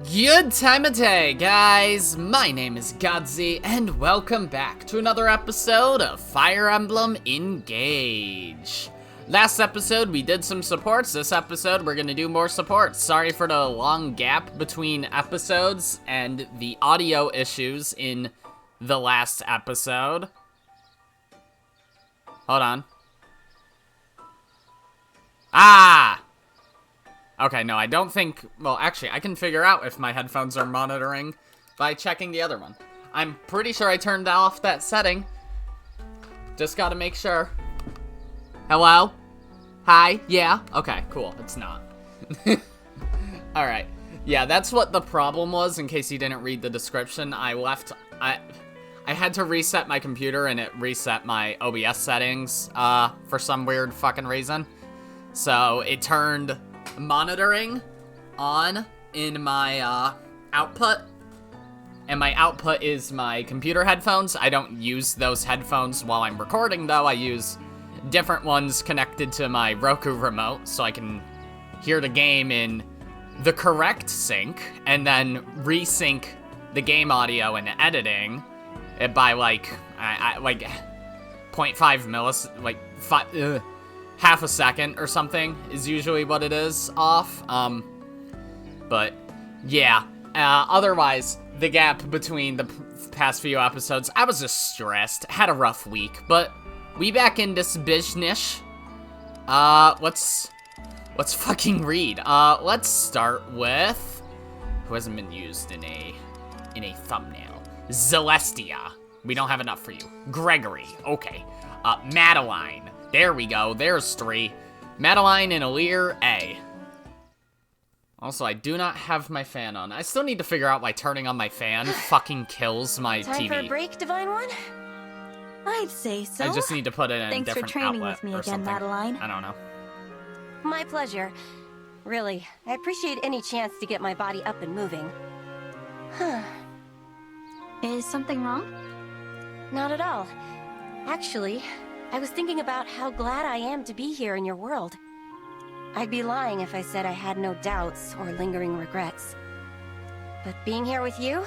Good time of day, guys! My name is Godzi, and welcome back to another episode of Fire Emblem Engage. Last episode, we did some supports. This episode, we're gonna do more supports. Sorry for the long gap between episodes and the audio issues in the last episode. Hold on. Ah! Okay, no, I don't think... Well, actually, I can figure out if my headphones are monitoring by checking the other one. I'm pretty sure I turned off that setting. Just gotta make sure. Hello? Hi? Yeah? Okay, cool. It's not. Alright. Yeah, that's what the problem was, in case you didn't read the description. I had to reset my computer, and it reset my OBS settings, for some weird fucking reason. So, it turned monitoring on in my output, and my output is my computer headphones. I don't use those headphones while I'm recording, though. I use different ones connected to my Roku remote so I can hear the game in the correct sync and then resync the game audio and editing it by like 0.5 millis, like half a second or something is usually what it is off. But yeah, otherwise, the gap between the past few episodes, I was just stressed, had a rough week, but we back in this business. Let's fucking read. Let's start with, who hasn't been used in a thumbnail. Celestia. We don't have enough for you. Gregory. Okay. Madeline. There we go. There's 3. Madeline and Alir A. Also, I do not have my fan on. I still need to figure out why turning on my fan fucking kills my Time TV. for a break, Divine One? I'd say so. I just need to put it in a Thanks for different training outlet with me or again, something. Madeline. I don't know. My pleasure. Really, I appreciate any chance to get my body up and moving. Huh. Is something wrong? Not at all. Actually, I was thinking about how glad I am to be here in your world. I'd be lying if I said I had no doubts or lingering regrets. But being here with you,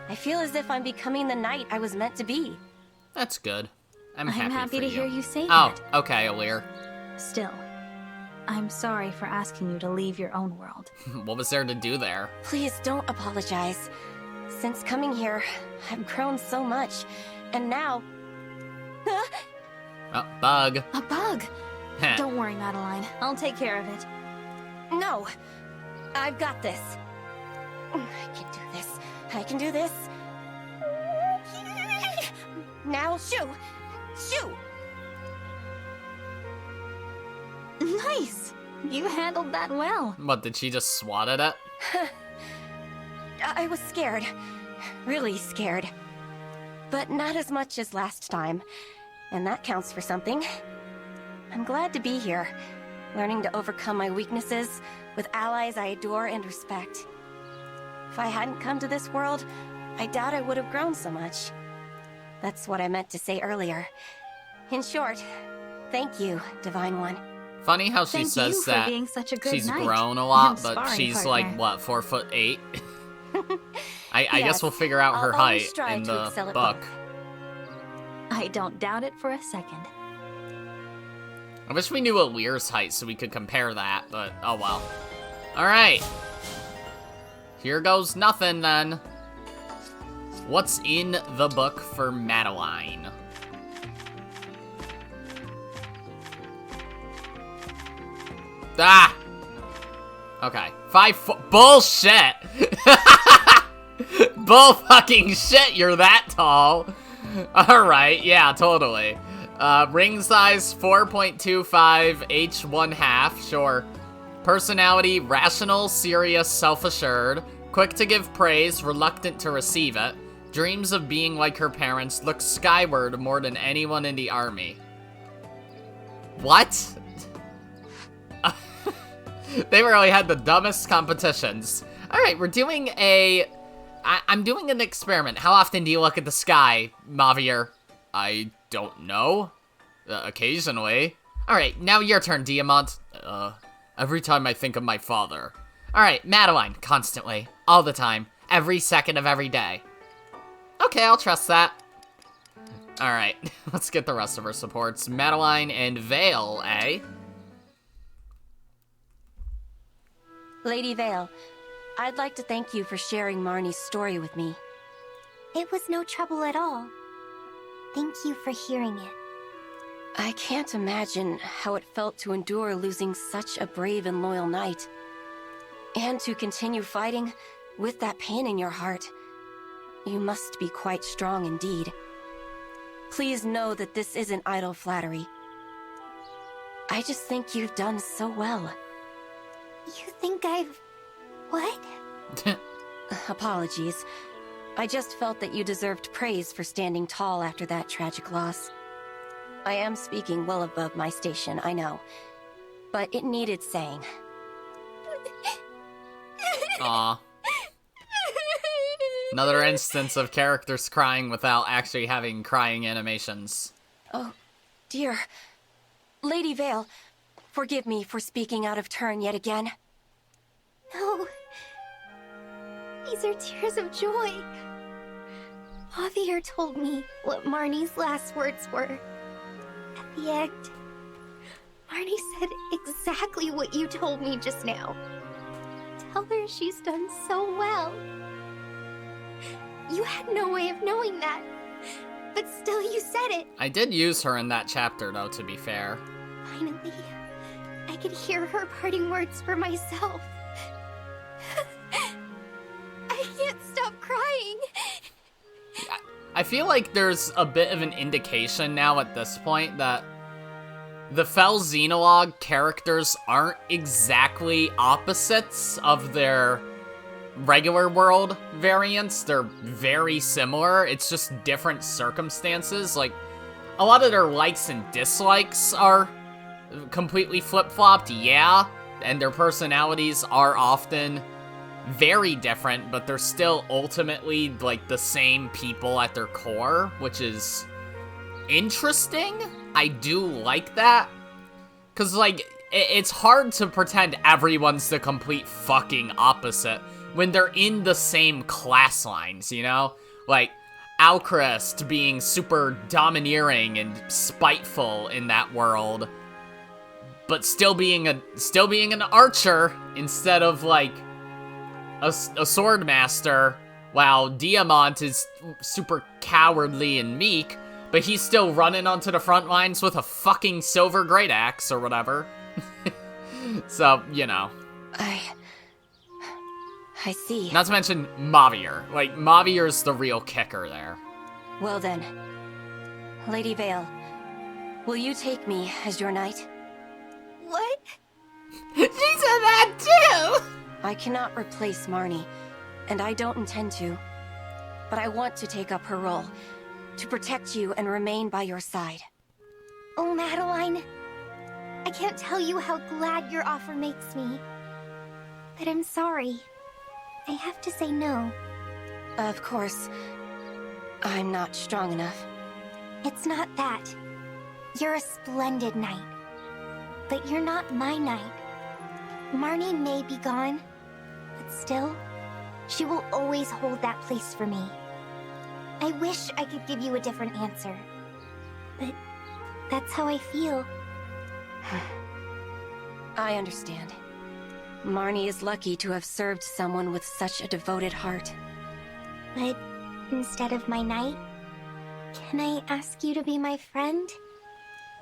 I feel as if I'm becoming the knight I was meant to be. That's good. I'm I'm happy for to you. hear you say Oh, that. okay, Alir. Still, I'm sorry for asking you to leave your own world. What was there to do there? Please don't apologize. Since coming here, I've grown so much, and now... Oh, bug. A bug! Heh. Don't worry, Madeline. I'll take care of it. No! I've got this. I can do this. I can do this. Now, shoo! Shoo! Nice! You handled that well. What, did she just swat at it? I was scared. Really scared. But not as much as last time. And that counts for something. I'm glad to be here, learning to overcome my weaknesses with allies I adore and respect. If I hadn't come to this world, I doubt I would have grown so much. That's what I meant to say earlier. In short, thank you, Divine One. Funny how she Thank says you for that being such a good she's knight grown a lot, and but sparring she's partner. like, what, 4'8"? I guess Yes, we'll figure out her I'll always height strive in to the excel at book. both. I don't doubt it for a second. I wish we knew Alir's height so we could compare that, but oh well. Alright. Here goes nothing then. What's in the book for Madeline? Ah! Okay. 5 foot. Bullshit! Bull fucking shit, you're that tall. Alright, yeah, totally. Ring size 4.25, H 1/2, sure. Personality, rational, serious, self-assured. Quick to give praise, reluctant to receive it. Dreams of being like her parents, looks skyward more than anyone in the army. What? They really had the dumbest competitions. Alright, we're doing I'm doing an experiment. How often do you look at the sky, Mavier? I don't know. Occasionally. Alright, now your turn, Diamant. Every time I think of my father. Alright, Madeline, constantly. All the time. Every second of every day. Okay, I'll trust that. Alright, let's get the rest of our supports. Madeline and Vale, eh? Lady Vale, I'd like to thank you for sharing Marnie's story with me. It was no trouble at all. Thank you for hearing it. I can't imagine how it felt to endure losing such a brave and loyal knight. And to continue fighting with that pain in your heart. You must be quite strong indeed. Please know that this isn't idle flattery. I just think you've done so well. You think I've... what? Apologies. I just felt that you deserved praise for standing tall after that tragic loss. I am speaking well above my station, I know. But it needed saying. Aw. Another instance of characters crying without actually having crying animations. Oh, dear. Lady Vale, forgive me for speaking out of turn yet again. No. These are tears of joy. Javier told me what Marnie's last words were. At the end, Marnie said exactly what you told me just now. Tell her she's done so well. You had no way of knowing that, but still you said it. I did use her in that chapter, though, to be fair. Finally, I could hear her parting words for myself. I can't stop crying. I feel like there's a bit of an indication now at this point that the Fel Xenologue characters aren't exactly opposites of their regular world variants. They're very similar. It's just different circumstances. Like, a lot of their likes and dislikes are completely flip-flopped, yeah, and their personalities are often very different, but they're still ultimately, like, the same people at their core, which is interesting. I do like that. Because, like, it's hard to pretend everyone's the complete fucking opposite when they're in the same class lines, you know? Like, Alcrest being super domineering and spiteful in that world, but still being an archer instead of, like, a sword master, while Diamant is super cowardly and meek, but he's still running onto the front lines with a fucking silver great axe or whatever. So, you know. I see. Not to mention Mavier. Like, Mavier's the real kicker there. Well then, Lady Vale, will you take me as your knight? What? She said that too! I cannot replace Marnie, and I don't intend to. But I want to take up her role, to protect you and remain by your side. Oh, Madeline. I can't tell you how glad your offer makes me. But I'm sorry. I have to say no. Of course, I'm not strong enough. It's not that. You're a splendid knight. But you're not my knight. Marnie may be gone, but still, she will always hold that place for me. I wish I could give you a different answer. But that's how I feel. I understand. Marnie is lucky to have served someone with such a devoted heart. But instead of my knight, can I ask you to be my friend?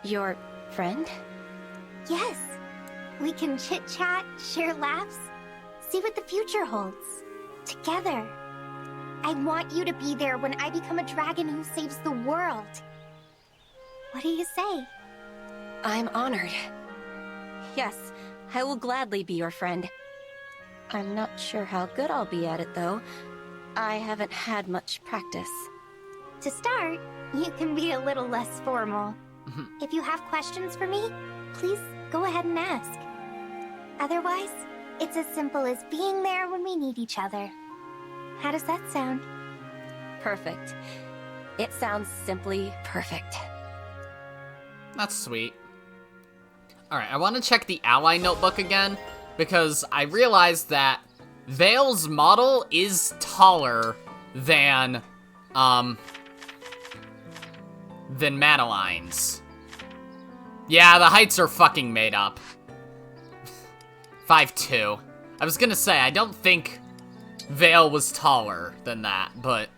Your friend? Yes. We can chit-chat, share laughs, see what the future holds. Together. I want you to be there when I become a dragon who saves the world. What do you say? I'm honored. Yes, I will gladly be your friend. I'm not sure how good I'll be at it, though. I haven't had much practice. To start, you can be a little less formal. If you have questions for me, please go ahead and ask. Otherwise, it's as simple as being there when we need each other. How does that sound? Perfect. It sounds simply perfect. That's sweet. Alright, I want to check the ally notebook again, because I realized that Vale's model is taller than Madeline's. Yeah, the heights are fucking made up. 5'2". I was gonna say, I don't think Vale was taller than that, but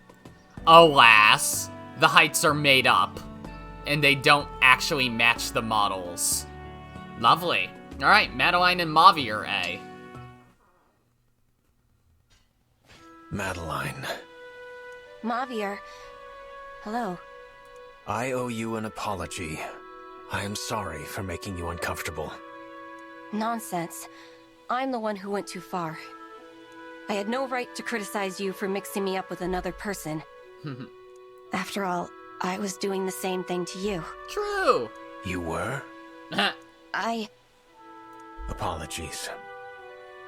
alas, the heights are made up, and they don't actually match the models. Lovely. Alright, Madeline and Mavi are A. Madeline. Mavier. Hello. I owe you an apology. I am sorry for making you uncomfortable. Nonsense. I'm the one who went too far. I had no right to criticize you for mixing me up with another person. After all, I was doing the same thing to you. True. You were? Apologies.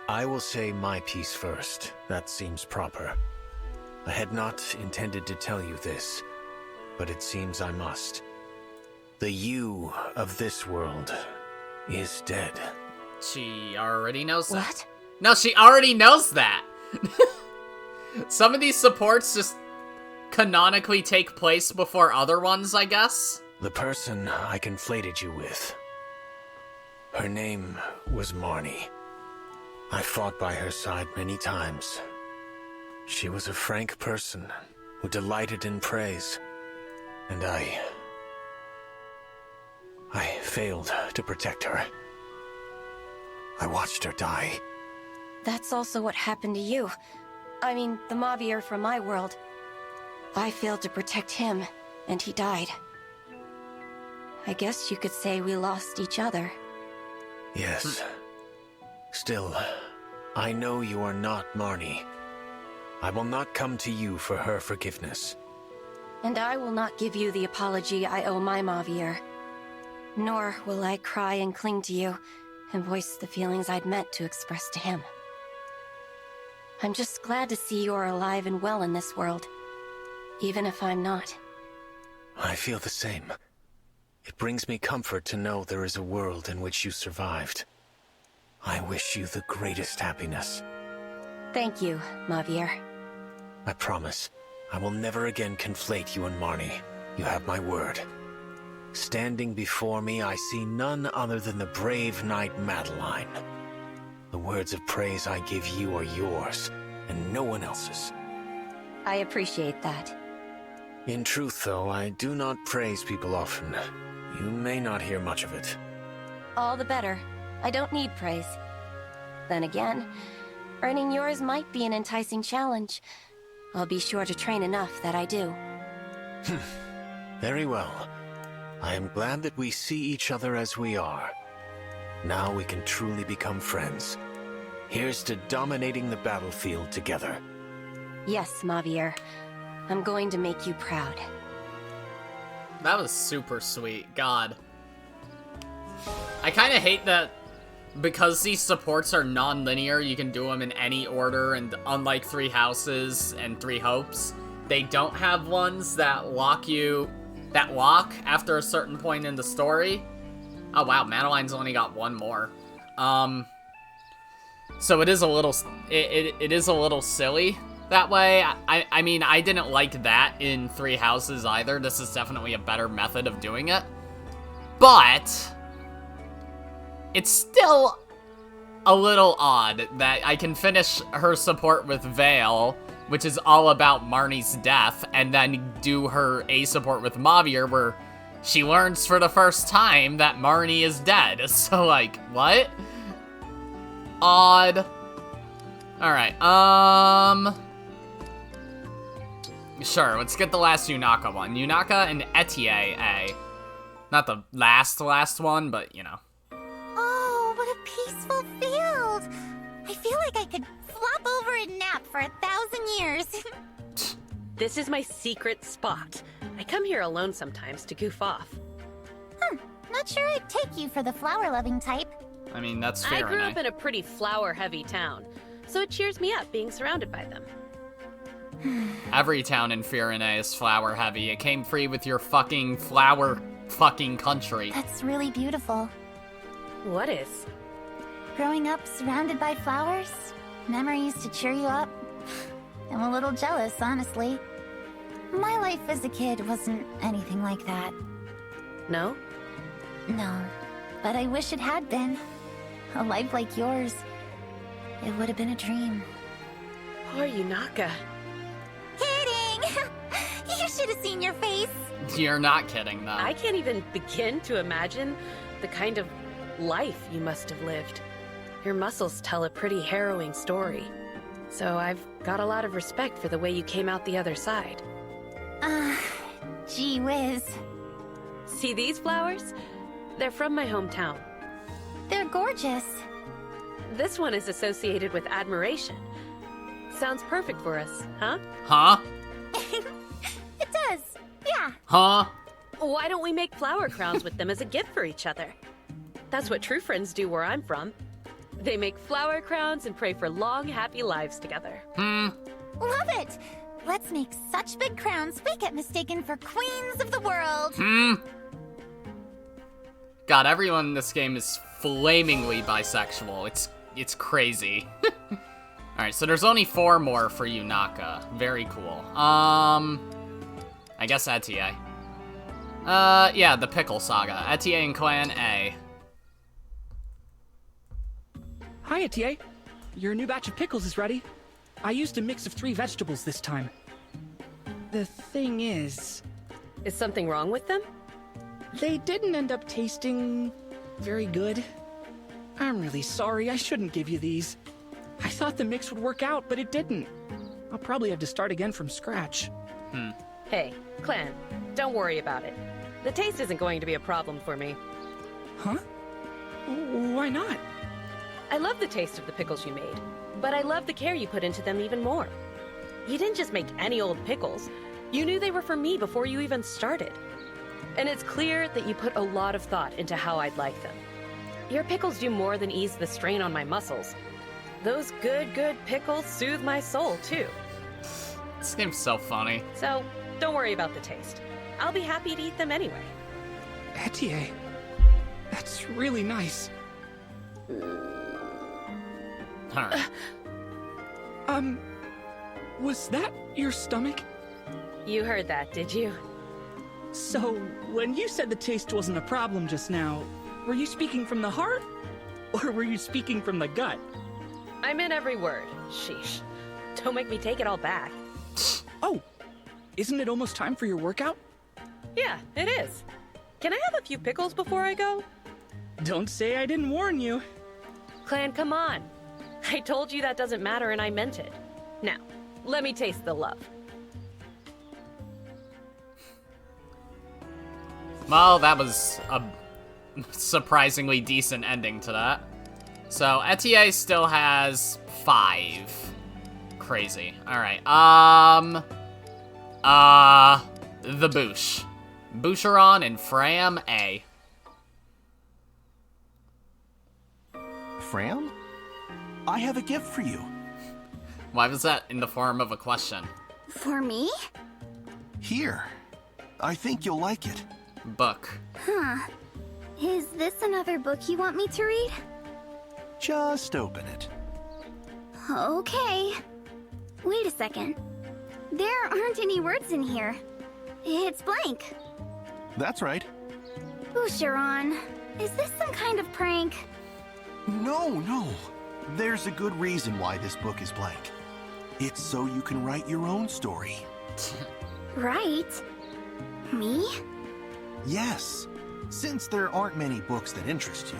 I will say my piece first. That seems proper. I had not intended to tell you this, but it seems I must. The you of this world is dead. She already knows that. What? No, she already knows that. Some of these supports just canonically take place before other ones, I guess. The person I conflated you with. Her name was Marnie. I fought by her side many times. She was a frank person who delighted in praise. And I failed to protect her. I watched her die. That's also what happened to you. I mean, the Mavier from my world. I failed to protect him, and he died. I guess you could say we lost each other. Yes. Still, I know you are not Marnie. I will not come to you for her forgiveness. And I will not give you the apology I owe my Mavier. Nor will I cry and cling to you and voice the feelings I'd meant to express to him. I'm just glad to see you're alive and well in this world, even if I'm not. I feel the same. It brings me comfort to know there is a world in which you survived. I wish you the greatest happiness. Thank you, Mavier. I promise, I will never again conflate you and Marnie. You have my word. Standing before me, I see none other than the brave knight Madeline. The words of praise I give you are yours, and no one else's. I appreciate that. In truth, though, I do not praise people often. You may not hear much of it. All the better. I don't need praise. Then again, earning yours might be an enticing challenge. I'll be sure to train enough that I do. Very well. I am glad that we see each other as we are. Now we can truly become friends. Here's to dominating the battlefield together. Yes, Mavier. I'm going to make you proud. That was super sweet. God. I kind of hate that because these supports are non-linear, you can do them in any order, and unlike Three Houses and Three Hopes, they don't have ones that lock after a certain point in the story. Oh wow, Madeline's only got one more. So it is a little, it is a little silly that way. I mean, I didn't like that in Three Houses either. This is definitely a better method of doing it. But it's still a little odd that I can finish her support with Vale, which is all about Marnie's death, and then do her A support with Mavier, where she learns for the first time that Marnie is dead. So, like, what? Odd. Alright, sure, let's get the last Yunaka one. Yunaka and Etier A. Not the last one, but, you know. Oh, what a peaceful field! I feel like I could flop over and nap for 1,000 years. This is my secret spot. I come here alone sometimes to goof off. Not sure I'd take you for the flower-loving type. I mean, that's I fair. grew up in a pretty flower-heavy town, so it cheers me up being surrounded by them. Every town in Firene is flower heavy. It came free with your fucking flower fucking country. That's really beautiful. What is? growing up surrounded by flowers, memories to cheer you up. I'm a little jealous, honestly. My life as a kid wasn't anything like that. No? No, but I wish it had been. A life like yours, it would have been a dream. Poor Yunaka. Kidding! You should have seen your face. You're not kidding, though. I can't even begin to imagine the kind of life you must have lived. Your muscles tell a pretty harrowing story. So I've got a lot of respect for the way you came out the other side. Gee whiz. See these flowers? They're from my hometown. They're gorgeous. This one is associated with admiration. Sounds perfect for us, huh? Huh? It does, yeah. Huh? Why don't we make flower crowns with them as a gift for each other? That's what true friends do where I'm from. They make flower crowns and pray for long, happy lives together. Love it! Let's make such big crowns we get mistaken for queens of the world. God, everyone in this game is flamingly bisexual. It's crazy. Alright, so there's only 4 more for Yunaka. Very cool. I guess Etier. Yeah, the Pickle Saga. Etier and Clan A. Hi, Etier. Your new batch of pickles is ready. I used a mix of 3 vegetables this time. The thing is, Is something wrong with them? they didn't end up tasting very good. I'm really sorry, I shouldn't give you these. I thought the mix would work out, but it didn't. I'll probably have to start again from scratch. Hey, Clan, don't worry about it. The taste isn't going to be a problem for me. Huh? Why not? I love the taste of the pickles you made, but I love the care you put into them even more. You didn't just make any old pickles. You knew they were for me before you even started. And it's clear that you put a lot of thought into how I'd like them. Your pickles do more than ease the strain on my muscles. Those good pickles soothe my soul, too. This game's so funny. So, don't worry about the taste. I'll be happy to eat them anyway. Etier, that's really nice. Alright. Was that your stomach? You heard that, did you? So, when you said the taste wasn't a problem just now, were you speaking from the heart? Or were you speaking from the gut? I meant every word. Sheesh. Don't make me take it all back. Oh, isn't it almost time for your workout? Yeah, it is. Can I have a few pickles before I go? Don't say I didn't warn you. Clan, come on. I told you that doesn't matter and I meant it. Now, let me taste the love. Well, that was a surprisingly decent ending to that. So, Etier still has 5. Crazy. Alright, the Boosh. Boucheron and Fram A. Fram? I have a gift for you. Why was that in the form of a question? For me? Here. I think you'll like it. Book. Huh. Is this another book you want me to read? Just open it. Okay. Wait a second. There aren't any words in here. It's blank. That's right. Boucheron, is this some kind of prank? No. There's a good reason why this book is blank. It's so you can write your own story. Right? Me? Yes. Since there aren't many books that interest you,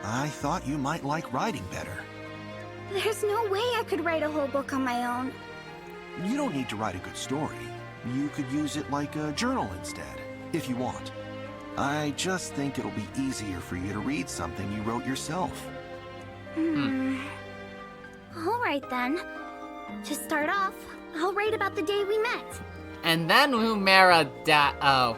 I thought you might like writing better. There's no way I could write a whole book on my own. You don't need to write a good story. You could use it like a journal instead, if you want. I just think it'll be easier for you to read something you wrote yourself. Alright then. To start off, I'll write about the day we met. And then Humera oh.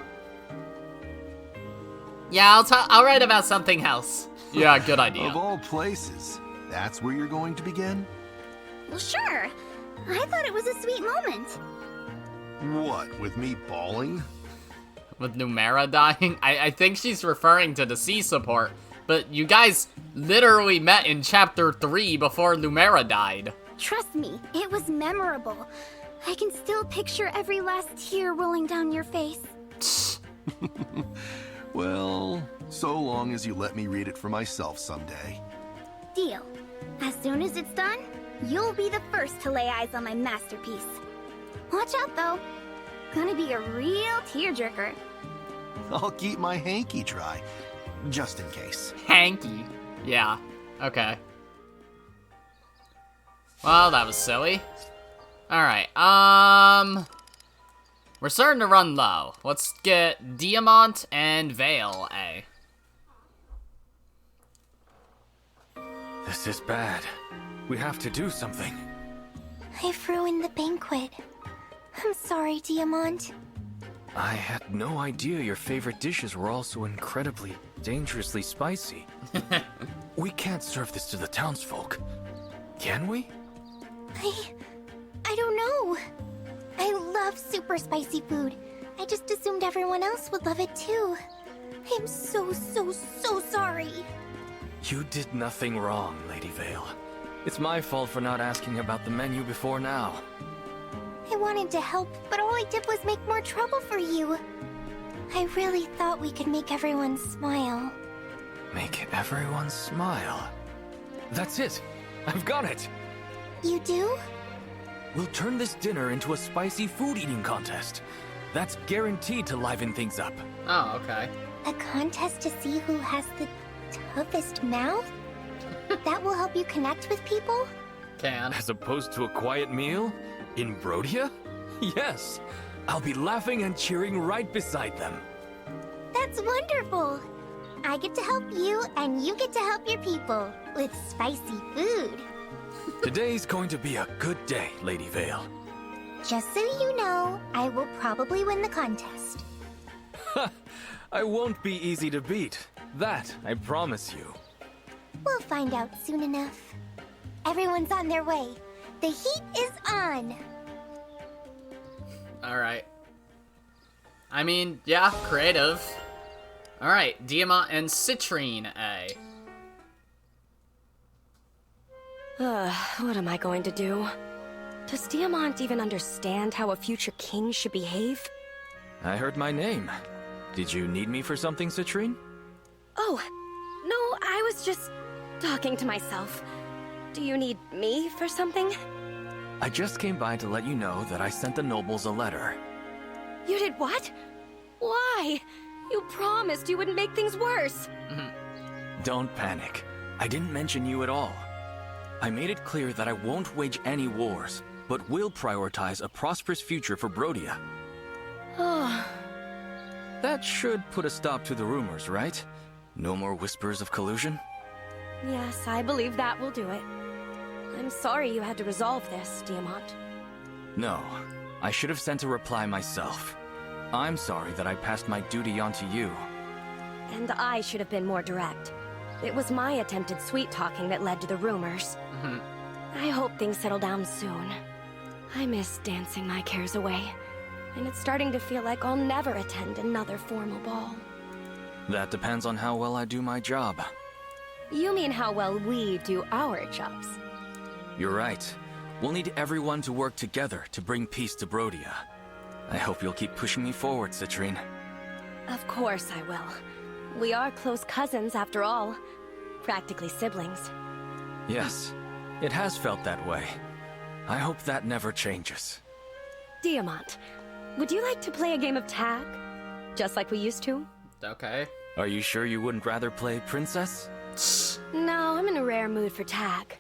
Yeah, I'll write about something else. Yeah, good idea. Of all places, that's where you're going to begin? Well, sure. I thought it was a sweet moment. What, with me bawling? With Numera dying? I think she's referring to the C support but you guys literally met in Chapter 3 before Lumera died. Trust me, it was memorable. I can still picture every last tear rolling down your face. Well, so long as you let me read it for myself someday. Deal. As soon as it's done, you'll be the first to lay eyes on my masterpiece. Watch out, though. Gonna be a real tearjerker. I'll keep my hanky dry, just in case. Hanky. Yeah. Okay. Well, that was silly. Alright, we're starting to run low. Let's get Diamant and Vale A. This is bad. We have to do something. I've ruined the banquet. I'm sorry, Diamant. I had no idea your favorite dishes were also incredibly, dangerously spicy. We can't serve this to the townsfolk. Can we? I don't know. I love super spicy food. I just assumed everyone else would love it too. I'm so sorry. You did nothing wrong, Lady Vale. It's my fault for not asking about the menu before now. I wanted to help, but all I did was make more trouble for you. I really thought we could make everyone smile. Make everyone smile. That's it. I've got it. You do? We'll turn this dinner into a spicy food eating contest. That's guaranteed to liven things up. Oh, okay. A contest to see who has the toughest mouth? That will help you connect with people? Can. As opposed to a quiet meal? In Brodia? Yes. I'll be laughing and cheering right beside them. That's wonderful. I get to help you, and you get to help your people with spicy food. Today's going to be a good day, Lady Vale. Just so you know, I will probably win the contest. I won't be easy to beat. That, I promise you. We'll find out soon enough. Everyone's on their way. The heat is on. Alright. I mean, yeah, creative. Alright, Diamant and Citrine A. What am I going to do? Does Diamant even understand how a future king should behave? I heard my name. Did you need me for something, Citrine? Oh, no, I was just talking to myself. Do you need me for something? I just came by to let you know that I sent the nobles a letter. You did what? Why? You promised you wouldn't make things worse. Don't panic. I didn't mention you at all. I made it clear that I won't wage any wars, but will prioritize a prosperous future for Brodia. Oh, That should put a stop to the rumors, right? No more whispers of collusion? yes, I believe that will do it. I'm sorry you had to resolve this, Diamant. No, I should have sent a reply myself. I'm sorry that I passed my duty on to you. And I should have been more direct. It was my attempted sweet-talking that led to the rumors. I hope things settle down soon. I miss dancing my cares away, and it's starting to feel like I'll never attend another formal ball. That depends on how well I do my job. You mean how well we do our jobs? You're right. We'll need everyone to work together to bring peace to Brodia. I hope you'll keep pushing me forward, Citrine. Of course I will. We are close cousins, after all. Practically siblings. Yes, it has felt that way. I hope that never changes. Diamant, would you like to play a game of tag? Just like we used to? Okay. Are you sure you wouldn't rather play Princess? No, I'm in a rare mood for tag.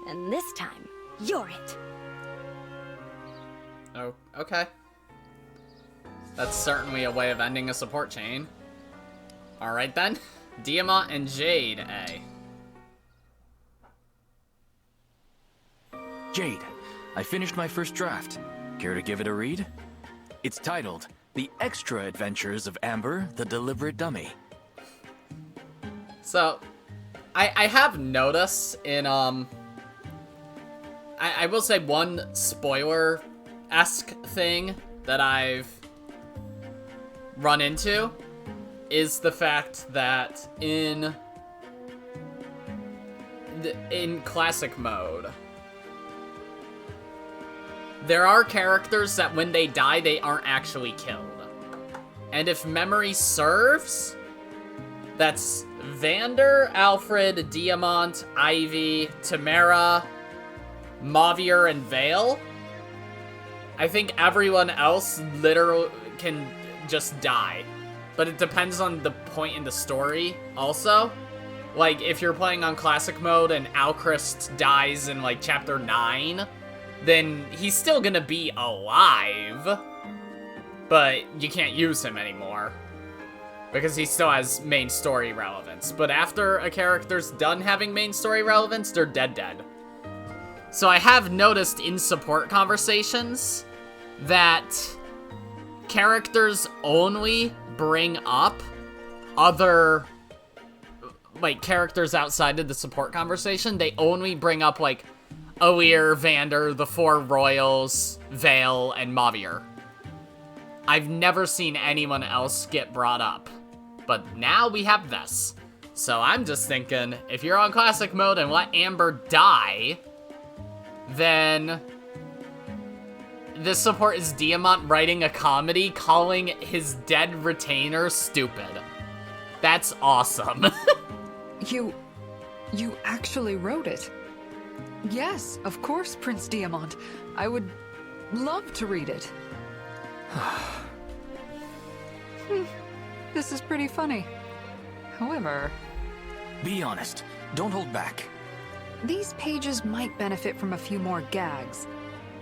And this time, you're it. Oh, okay. That's certainly a way of ending a support chain. Alright then. Diamant and Jade A. Jade, I finished my first draft. Care to give it a read? It's titled, The Extra Adventures of Amber, the Deliberate Dummy. So, I have noticed in, I will say one spoiler-esque thing that I've run into is the fact that in in classic mode, there are characters that when they die, they aren't actually killed. And if memory serves, that's Vander, Alfred, Diamant, Ivy, Tamara, Mavier, and Vale. I think everyone else literally can just die. But it depends on the point in the story also. Like, if you're playing on classic mode and Alchrist dies in, like, chapter 9, then he's still gonna be alive, but you can't use him anymore, because he still has main story relevance. But after a character's done having main story relevance, they're dead. So I have noticed in support conversations that characters only bring up other, like, characters outside of the support conversation. They only bring up, like, Oeir, Vander, the Four Royals, Vale, and Mavier. I've never seen anyone else get brought up. But now we have this. So I'm just thinking, if you're on classic mode and let Amber die, then this support is Diamant writing a comedy calling his dead retainer stupid. That's awesome. You actually wrote it? Yes, of course, Prince Diamant. I would love to read it. This is pretty funny. However... Be honest. Don't hold back. These pages might benefit from a few more gags.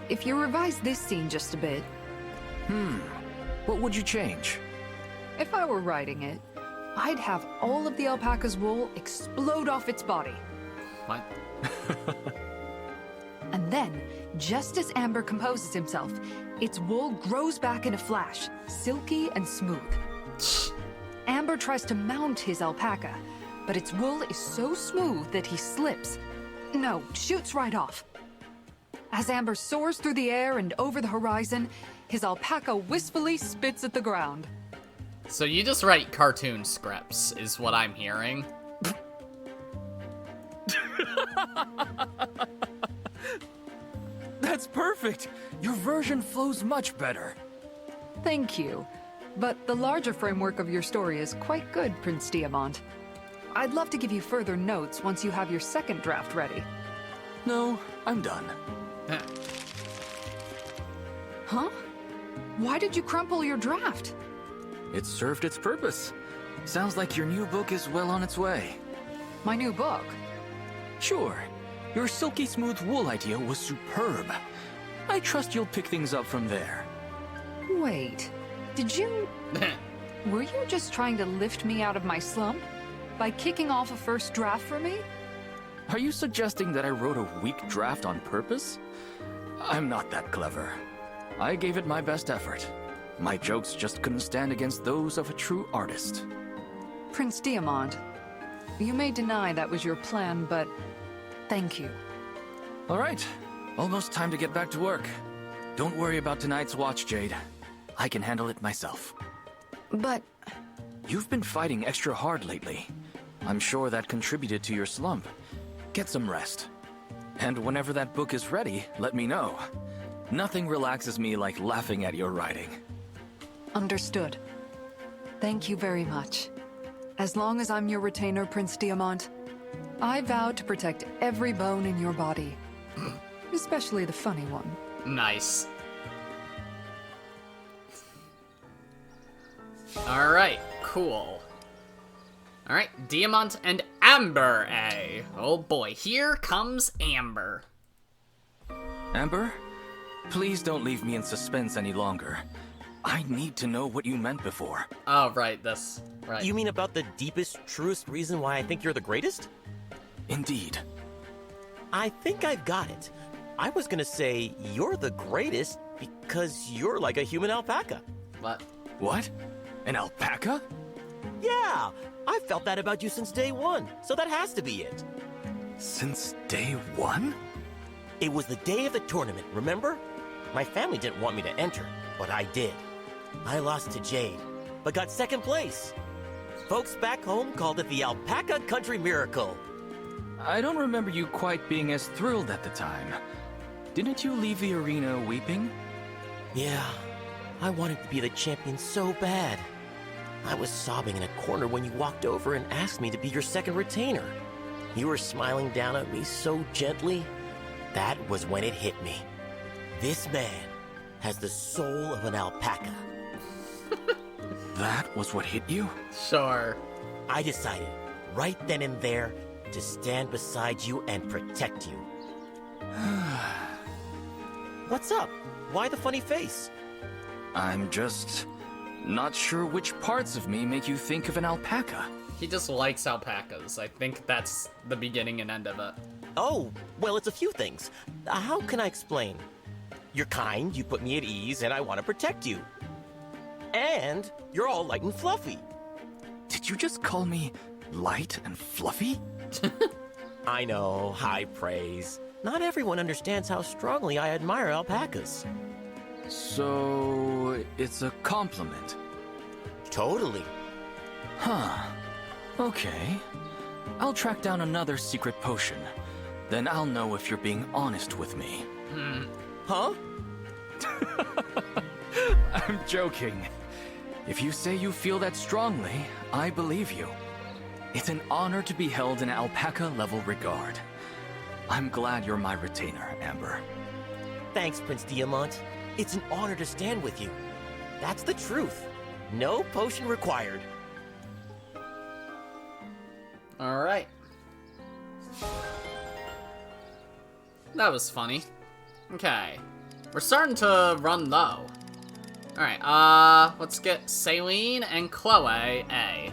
If you revise this scene just a bit... What would you change? If I were writing it, I'd have all of the alpaca's wool explode off its body. What? And then, just as Amber composes himself, its wool grows back in a flash, silky and smooth. Amber tries to mount his alpaca, but its wool is so smooth that he slips. No, shoots right off. As Amber soars through the air and over the horizon, his alpaca wistfully spits at the ground. So you just write cartoon scripts, is what I'm hearing. That's perfect! Your version flows much better. Thank you. But the larger framework of your story is quite good, Prince Diamant. I'd love to give you further notes once you have your second draft ready. No, I'm done. Huh? Why did you crumple your draft? It served its purpose. Sounds like your new book is well on its way. My new book? Sure. Your silky smooth wool idea was superb. I trust you'll pick things up from there. Wait, did you... Were you just trying to lift me out of my slump? By kicking off a first draft for me? Are you suggesting that I wrote a weak draft on purpose? I'm not that clever. I gave it my best effort. My jokes just couldn't stand against those of a true artist. Prince Diamant, you may deny that was your plan, but thank you. All right, almost time to get back to work. Don't worry about tonight's watch, Jade. I can handle it myself. But... You've been fighting extra hard lately. I'm sure that contributed to your slump. Get some rest. And whenever that book is ready, let me know. Nothing relaxes me like laughing at your writing. Understood. Thank you very much. As long as I'm your retainer, Prince Diamant, I vow to protect every bone in your body. Especially the funny one. Nice. Alright, cool. Alright, Diamant and Amber, eh? Oh boy, here comes Amber. Amber, please don't leave me in suspense any longer. I need to know what you meant before. Oh, right, this. Right. You mean about the deepest, truest reason why I think you're the greatest? Indeed. I think I've got it. I was gonna say you're the greatest because you're like a human alpaca. What? What? An alpaca? Yeah, I've felt that about you since day one, so that has to be it. Since day one? It was the day of the tournament, remember? My family didn't want me to enter, but I did. I lost to Jade, but got second place. Folks back home called it the Alpaca Country Miracle. I don't remember you quite being as thrilled at the time. Didn't you leave the arena weeping? Yeah, I wanted to be the champion so bad. I was sobbing in a corner when you walked over and asked me to be your second retainer. You were smiling down at me so gently. That was when it hit me. This man has the soul of an alpaca. That was what hit you? Sure. I decided, right then and there, to stand beside you and protect you. What's up? Why the funny face? I'm just not sure which parts of me make you think of an alpaca. He just likes alpacas. I think that's the beginning and end of it. Oh, well, it's a few things. How can I explain? You're kind, you put me at ease, and I want to protect you. And you're all light and fluffy. Did you just call me light and fluffy? I know, high praise. Not everyone understands how strongly I admire alpacas. So, it's a compliment. Totally. Huh. Okay. I'll track down another secret potion. Then I'll know if you're being honest with me. Huh? I'm joking. If you say you feel that strongly, I believe you. It's an honor to be held in alpaca-level regard. I'm glad you're my retainer, Amber. Thanks, Prince Diamant. It's an honor to stand with you. That's the truth. No potion required. Alright. That was funny. Okay. We're starting to run low. Alright, let's get Saline and Chloe A.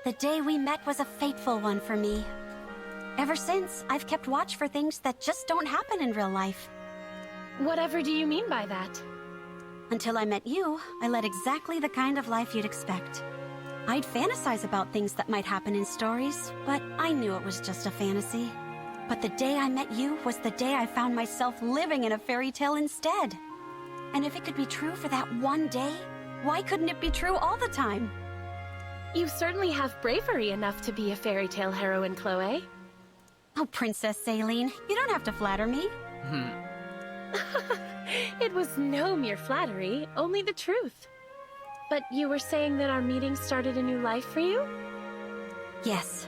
The day we met was a fateful one for me. Ever since, I've kept watch for things that just don't happen in real life. Whatever do you mean by that? Until I met you, I led exactly the kind of life you'd expect. I'd fantasize about things that might happen in stories, but I knew it was just a fantasy. But the day I met you was the day I found myself living in a fairy tale instead. And if it could be true for that one day, why couldn't it be true all the time? You certainly have bravery enough to be a fairy tale heroine, Chloe. Oh, Princess Saline, you don't have to flatter me. It was no mere flattery, only the truth. But you were saying that our meeting started a new life for you? Yes.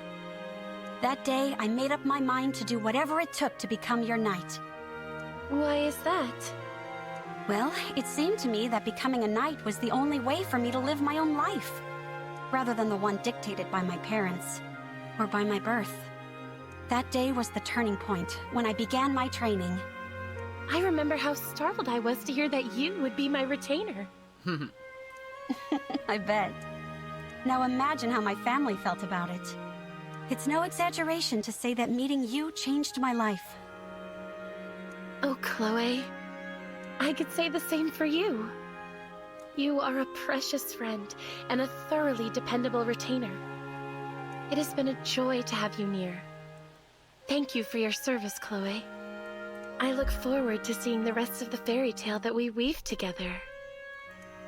That day, I made up my mind to do whatever it took to become your knight. Why is that? Well, it seemed to me that becoming a knight was the only way for me to live my own life, rather than the one dictated by my parents, or by my birth. That day was the turning point, when I began my training. I remember how startled I was to hear that you would be my retainer. I bet. Now imagine how my family felt about it. It's no exaggeration to say that meeting you changed my life. Oh, Chloe. I could say the same for you. You are a precious friend and a thoroughly dependable retainer. It has been a joy to have you near. Thank you for your service, Chloe. I look forward to seeing the rest of the fairy tale that we weave together.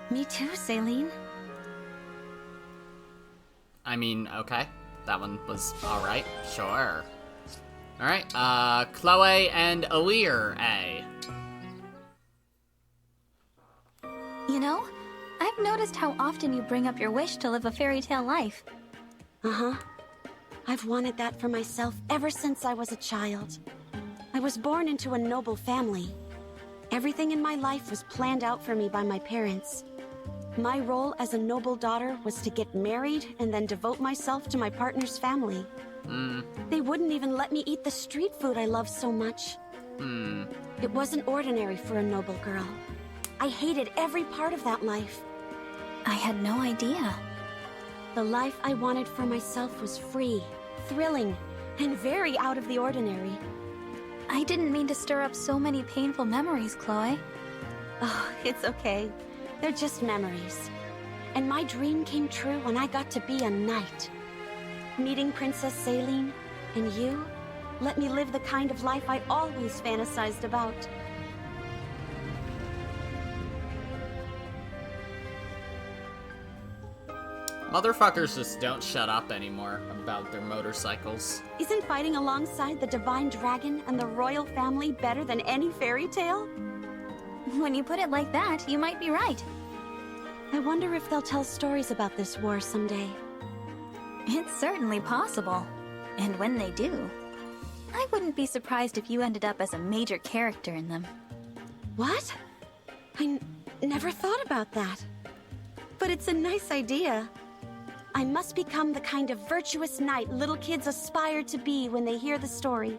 Me too, Saline. I mean, okay. That one was alright. Sure. Alright, Chloe and Alir A. You know, I've noticed how often you bring up your wish to live a fairy tale life. Uh-huh. I've wanted that for myself ever since I was a child. I was born into a noble family. Everything in my life was planned out for me by my parents. My role as a noble daughter was to get married and then devote myself to my partner's family. They wouldn't even let me eat the street food I love so much. It wasn't ordinary for a noble girl. I hated every part of that life. I had no idea. The life I wanted for myself was free, thrilling, and very out of the ordinary. I didn't mean to stir up so many painful memories, Chloe. Oh, it's okay. They're just memories. And my dream came true when I got to be a knight. Meeting Princess Saline and you let me live the kind of life I always fantasized about. Motherfuckers just don't shut up anymore about their motorcycles. Isn't fighting alongside the divine dragon and the royal family better than any fairy tale? When you put it like that, you might be right. I wonder if they'll tell stories about this war someday. It's certainly possible. And when they do, I wouldn't be surprised if you ended up as a major character in them. What? I never thought about that. But it's a nice idea. I must become the kind of virtuous knight little kids aspire to be when they hear the story.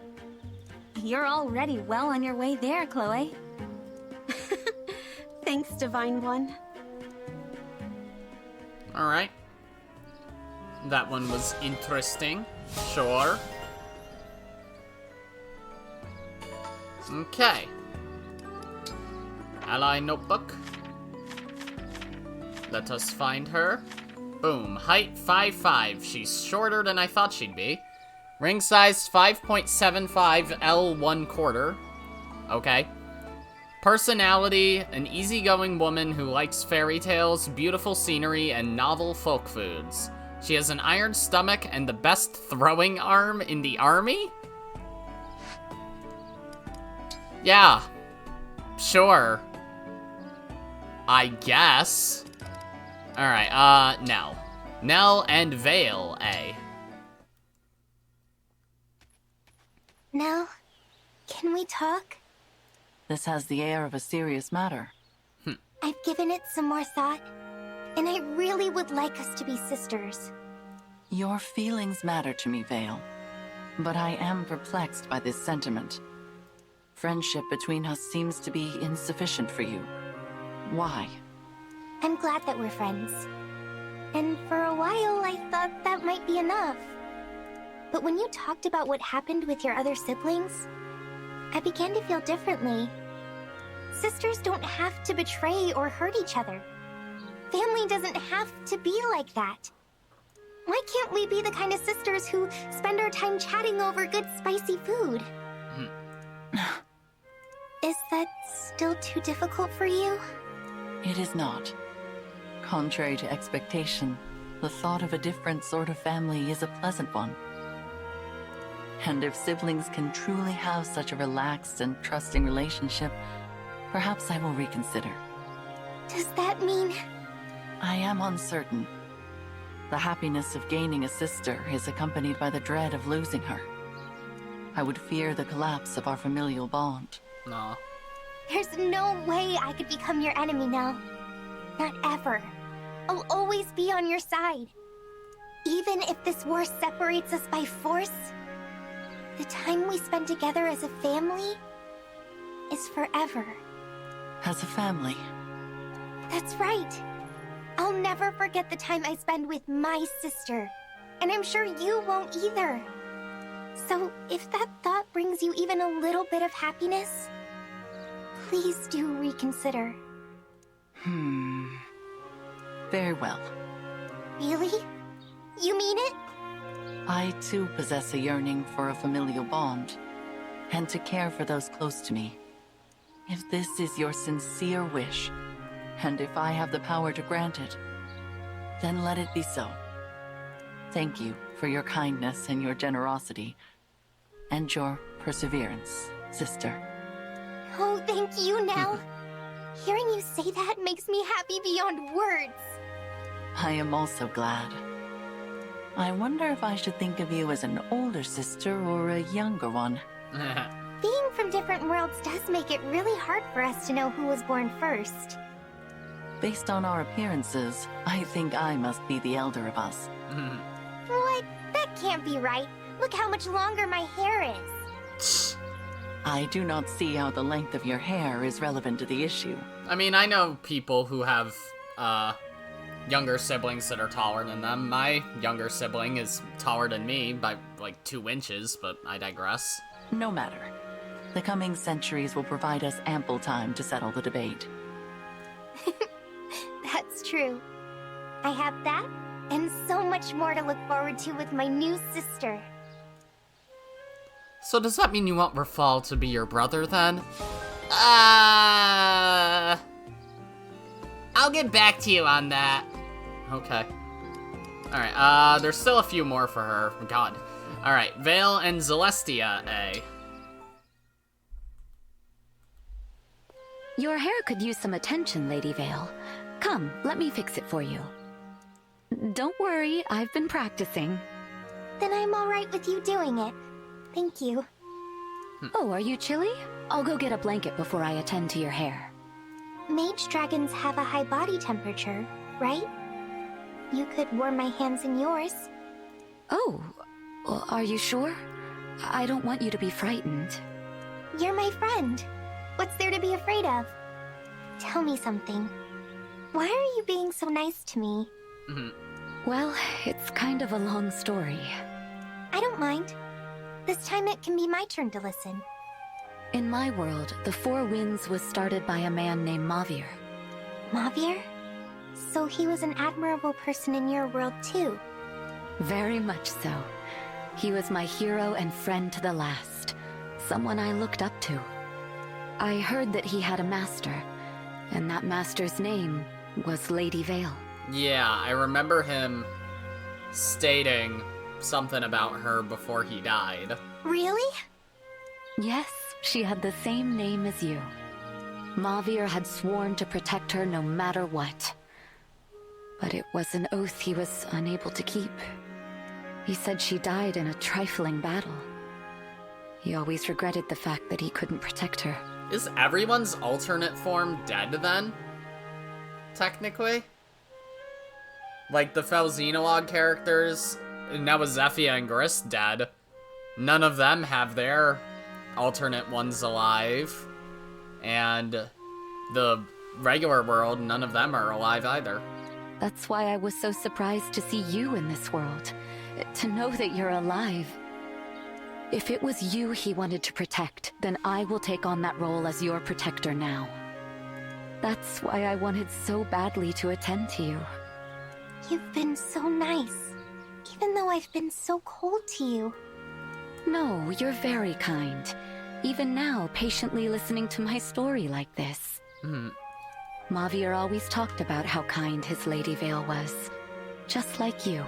You're already well on your way there, Chloe. Thanks, Divine One. Alright. That one was interesting. Sure. Okay. Ally notebook. Let us find her. Boom. Height 5'5". She's shorter than I thought she'd be. Ring size 5.75 L 1/4. Okay. Personality, an easygoing woman who likes fairy tales, beautiful scenery, and novel folk foods. She has an iron stomach and the best throwing arm in the army? Yeah. Sure. I guess. Alright, Nell. Nell and Vale, A. Nell, can we talk? This has the air of a serious matter. I've given it some more thought, and I really would like us to be sisters. Your feelings matter to me, Vale. But I am perplexed by this sentiment. Friendship between us seems to be insufficient for you. Why? I'm glad that we're friends. And for a while, I thought that might be enough. But when you talked about what happened with your other siblings, I began to feel differently. Sisters don't have to betray or hurt each other. Family doesn't have to be like that. Why can't we be the kind of sisters who spend our time chatting over good spicy food? Is that still too difficult for you? It is not. Contrary to expectation, the thought of a different sort of family is a pleasant one. And if siblings can truly have such a relaxed and trusting relationship, perhaps I will reconsider. Does that mean... I am uncertain. The happiness of gaining a sister is accompanied by the dread of losing her. I would fear the collapse of our familial bond. No. There's no way I could become your enemy, Nell. Not ever. I'll always be on your side. Even if this war separates us by force, the time we spend together as a family is forever. As a family? That's right. I'll never forget the time I spend with my sister, and I'm sure you won't either. So, if that thought brings you even a little bit of happiness, please do reconsider. Very well. Really? You mean it? I too possess a yearning for a familial bond, and to care for those close to me. If this is your sincere wish, and if I have the power to grant it, then let it be so. Thank you for your kindness and your generosity, and your perseverance, sister. Oh, thank you, Nell. Hearing you say that makes me happy beyond words. I am also glad. I wonder if I should think of you as an older sister or a younger one. Being from different worlds does make it really hard for us to know who was born first. Based on our appearances, I think I must be the elder of us. What? That can't be right. Look how much longer my hair is. I do not see how the length of your hair is relevant to the issue. I mean, I know people who have, younger siblings that are taller than them. My younger sibling is taller than me by, like, 2 inches, but I digress. No matter. The coming centuries will provide us ample time to settle the debate. That's true. I have that, and so much more to look forward to with my new sister. So does that mean you want Rafal to be your brother, then? I'll get back to you on that. Okay. Alright, there's still a few more for her. God. Alright, Vale and Celestia A. Your hair could use some attention, Lady Vale. Come, let me fix it for you. Don't worry, I've been practicing. Then I'm alright with you doing it. Thank you. Oh, are you chilly? I'll go get a blanket before I attend to your hair. Mage dragons have a high body temperature, right? You could warm my hands in yours. Oh, well, are you sure? I don't want you to be frightened. You're my friend. What's there to be afraid of? Tell me something. Why are you being so nice to me? Well, it's kind of a long story. I don't mind. This time it can be my turn to listen. In my world, the Four Winds was started by a man named Mavir. Mavir? So he was an admirable person in your world too? Very much so. He was my hero and friend to the last. Someone I looked up to. I heard that he had a master, and that master's name was Lady Vale. Yeah, I remember him stating something about her before he died. Really? Yes, she had the same name as you. Mavir had sworn to protect her no matter what. But it was an oath he was unable to keep. He said she died in a trifling battle. He always regretted the fact that he couldn't protect her. Is everyone's alternate form dead then? Technically? Like the Felxenologue characters, now with Zephyr and Grist dead, none of them have their alternate ones alive. And the regular world, none of them are alive either. That's why I was so surprised to see you in this world. To know that you're alive. If it was you he wanted to protect, then I will take on that role as your protector now. That's why I wanted so badly to attend to you. You've been so nice, even though I've been so cold to you. No, you're very kind. Even now, patiently listening to my story like this. Mavir always talked about how kind his Lady Vale was. Just like you.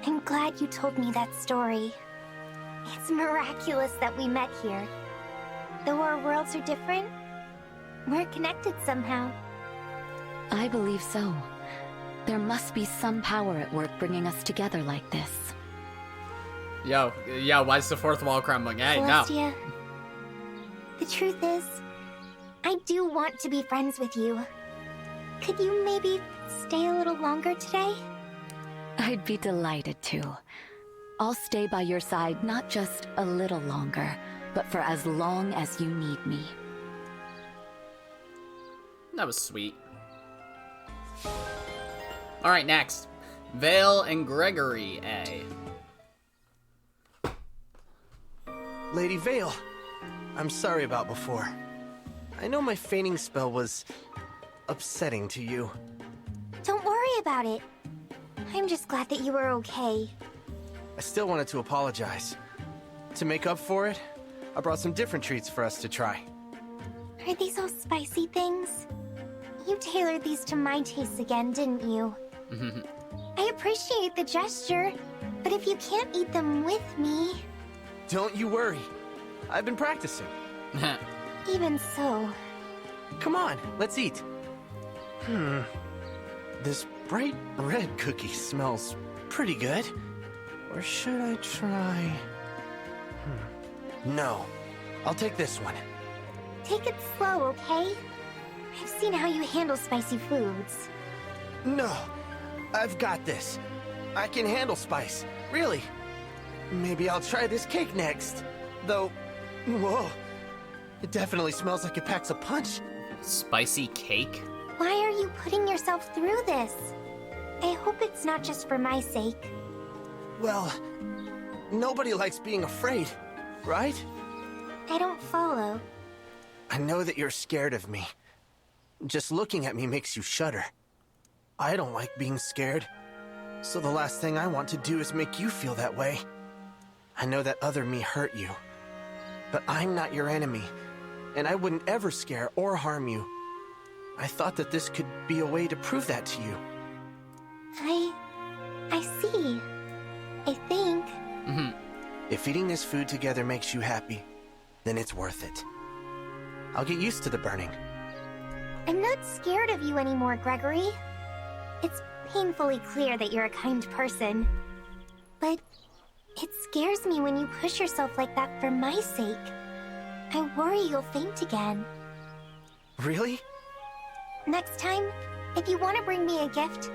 I'm glad you told me that story. It's miraculous that we met here. Though our worlds are different, we're connected somehow. I believe so. There must be some power at work bringing us together like this. Yo, why's the fourth wall crumbling? Hey, Celestia, no. The truth is, I do want to be friends with you. Could you maybe stay a little longer today? I'd be delighted to. I'll stay by your side not just a little longer, but for as long as you need me. That was sweet. Alright, next. Vale and Gregory A. Lady Vale, I'm sorry about before. I know my feigning spell was upsetting to you. Don't worry about it. I'm just glad that you were okay. I still wanted to apologize. To make up for it, I brought some different treats for us to try. Are these all spicy things? You tailored these to my tastes again, didn't you? I appreciate the gesture, but if you can't eat them with me... Don't you worry. I've been practicing. Even so... Come on, let's eat. This bright red cookie smells pretty good. Or should I try... No, I'll take this one. Take it slow, okay? I've seen how you handle spicy foods. No, I've got this. I can handle spice, really. Maybe I'll try this cake next. Though, whoa, it definitely smells like it packs a punch. Spicy cake? Why are you putting yourself through this? I hope it's not just for my sake. Well, nobody likes being afraid, right? I don't follow. I know that you're scared of me. Just looking at me makes you shudder. I don't like being scared. So the last thing I want to do is make you feel that way. I know that other me hurt you. But I'm not your enemy, and I wouldn't ever scare or harm you. I thought that this could be a way to prove that to you. I okay. I think. If eating this food together makes you happy, then it's worth it. I'll get used to the burning. I'm not scared of you anymore, Gregory. It's painfully clear that you're a kind person. But it scares me when you push yourself like that for my sake. I worry you'll faint again. Really? Next time, if you want to bring me a gift,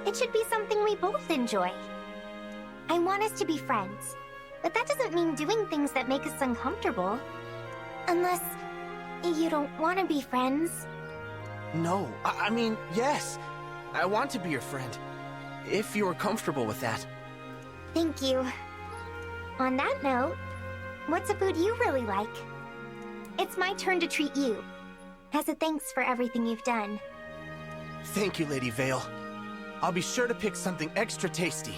it should be something we both enjoy. I want us to be friends, but that doesn't mean doing things that make us uncomfortable. Unless you don't want to be friends. No, I mean, yes. I want to be your friend. If you are comfortable with that. Thank you. On that note, what's a food you really like? It's my turn to treat you, as a thanks for everything you've done. Thank you, Lady Vale. I'll be sure to pick something extra tasty.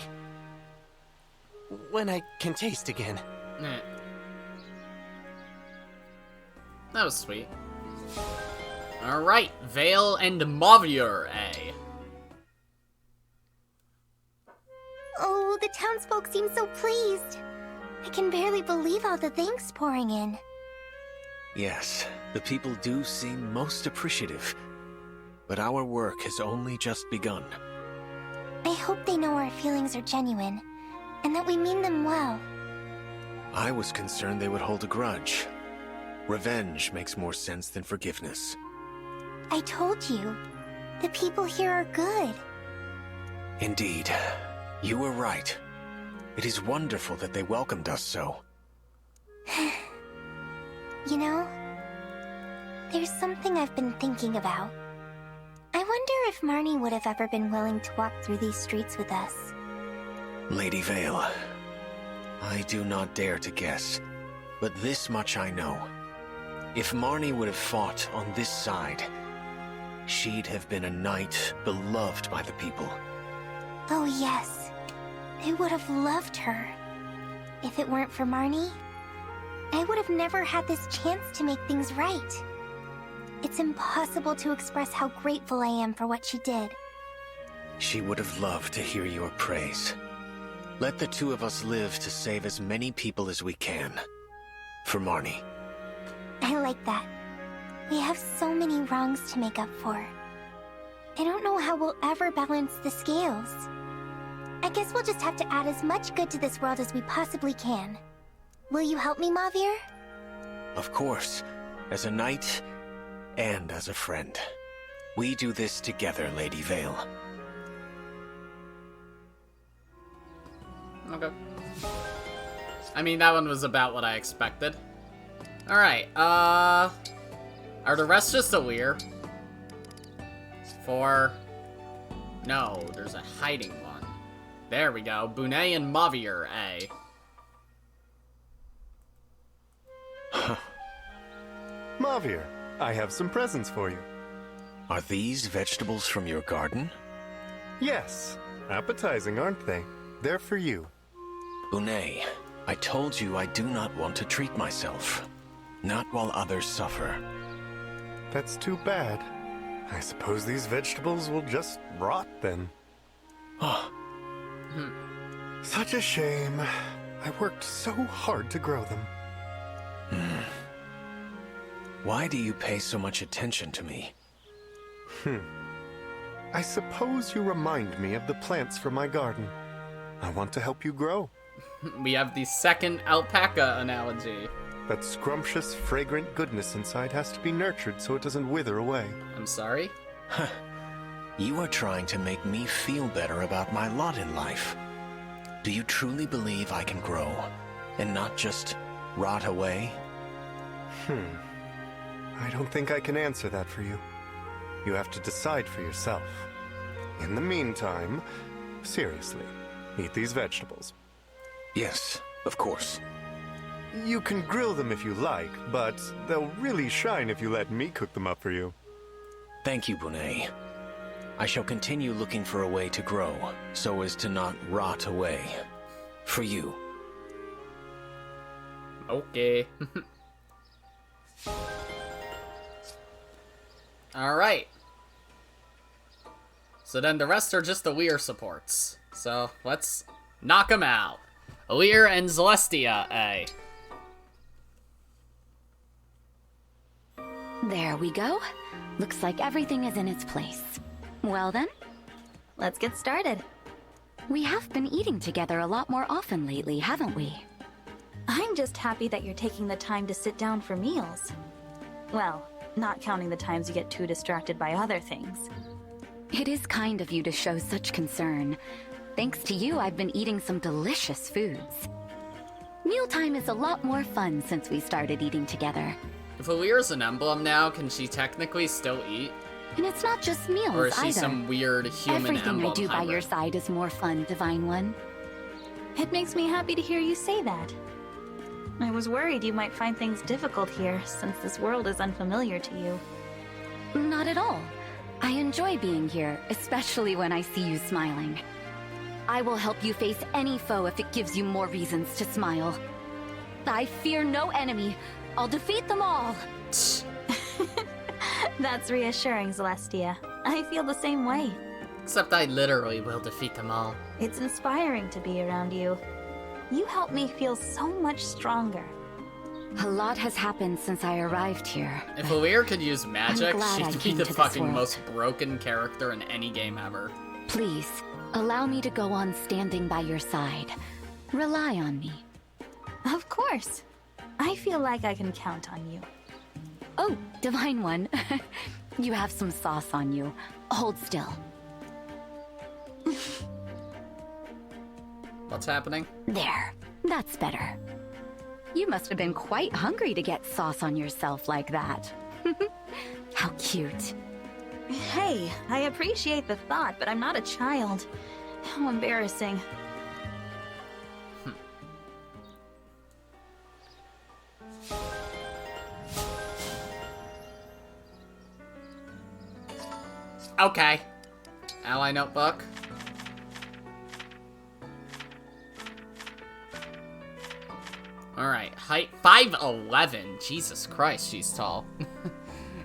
When I can taste again. That was sweet. Alright, Vale and Mavier A. Oh, the townsfolk seem so pleased. I can barely believe all the thanks pouring in. Yes, the people do seem most appreciative. But our work has only just begun. I hope they know our feelings are genuine, and that we mean them well. I was concerned they would hold a grudge. Revenge makes more sense than forgiveness. I told you, the people here are good. Indeed, you were right. It is wonderful that they welcomed us so. You know, there's something I've been thinking about. I wonder if Marnie would have ever been willing to walk through these streets with us. Lady Vale, I do not dare to guess, but this much I know. If Marnie would have fought on this side, she'd have been a knight beloved by the people. Oh yes, they would have loved her. If it weren't for Marnie, I would have never had this chance to make things right. It's impossible to express how grateful I am for what she did. She would have loved to hear your praise. Let the two of us live to save as many people as we can. For Marnie. I like that. We have so many wrongs to make up for. I don't know how we'll ever balance the scales. I guess we'll just have to add as much good to this world as we possibly can. Will you help me, Mavier? Of course. As a knight, and as a friend. We do this together, Lady Vale. Okay. I mean, that one was about what I expected. Alright, are the rest just a weir? No, there's a hiding one. There we go, Bonet and Mavier A. Mavier, I have some presents for you. Are these vegetables from your garden? Yes. Appetizing, aren't they? They're for you. Bonet, I told you I do not want to treat myself. Not while others suffer. That's too bad. I suppose these vegetables will just rot then. Oh. Such a shame. I worked so hard to grow them. Why do you pay so much attention to me? I suppose you remind me of the plants from my garden. I want to help you grow. We have the second alpaca analogy. That scrumptious, fragrant goodness inside has to be nurtured so it doesn't wither away. I'm sorry? You are trying to make me feel better about my lot in life. Do you truly believe I can grow, and not just rot away? I don't think I can answer that for you. You have to decide for yourself. In the meantime, seriously, eat these vegetables. Yes, of course. You can grill them if you like, but they'll really shine if you let me cook them up for you. Thank you, Bonet. I shall continue looking for a way to grow, so as to not rot away. For you. Okay. Alright. So then the rest are just the weir supports. So let's Knock 'em out. Alir and Celestia, A. There we go. Looks like everything is in its place. Well then, let's get started. We have been eating together a lot more often lately, haven't we? I'm just happy that you're taking the time to sit down for meals. Well, not counting the times you get too distracted by other things. It is kind of you to show such concern. Thanks to you, I've been eating some delicious foods. Mealtime is a lot more fun since we started eating together. If Alir's an emblem now, can she technically still eat? And it's not just meals either. Or is she some weird human Everything emblem I do hybrid? by your side is more fun, Divine One. It makes me happy to hear you say that. I was worried you might find things difficult here, since this world is unfamiliar to you. Not at all. I enjoy being here, especially when I see you smiling. I will help you face any foe if it gives you more reasons to smile. I fear no enemy. I'll defeat them all. That's reassuring, Celestia. I feel the same way. Except I literally will defeat them all. It's inspiring to be around you. You help me feel so much stronger. A lot has happened since I arrived here. If Alir could use magic, glad I she'd be came the to this fucking world. most broken character in any game ever. Please, allow me to go on standing by your side. Rely on me. Of course. I feel like I can count on you. Oh, Divine One. You have some sauce on you. Hold still. What's happening? There. That's better. You must have been quite hungry to get sauce on yourself like that. How cute. Hey, I appreciate the thought, but I'm not a child. How embarrassing. Okay. Ally notebook. Alright, height 5'11". Jesus Christ, she's tall.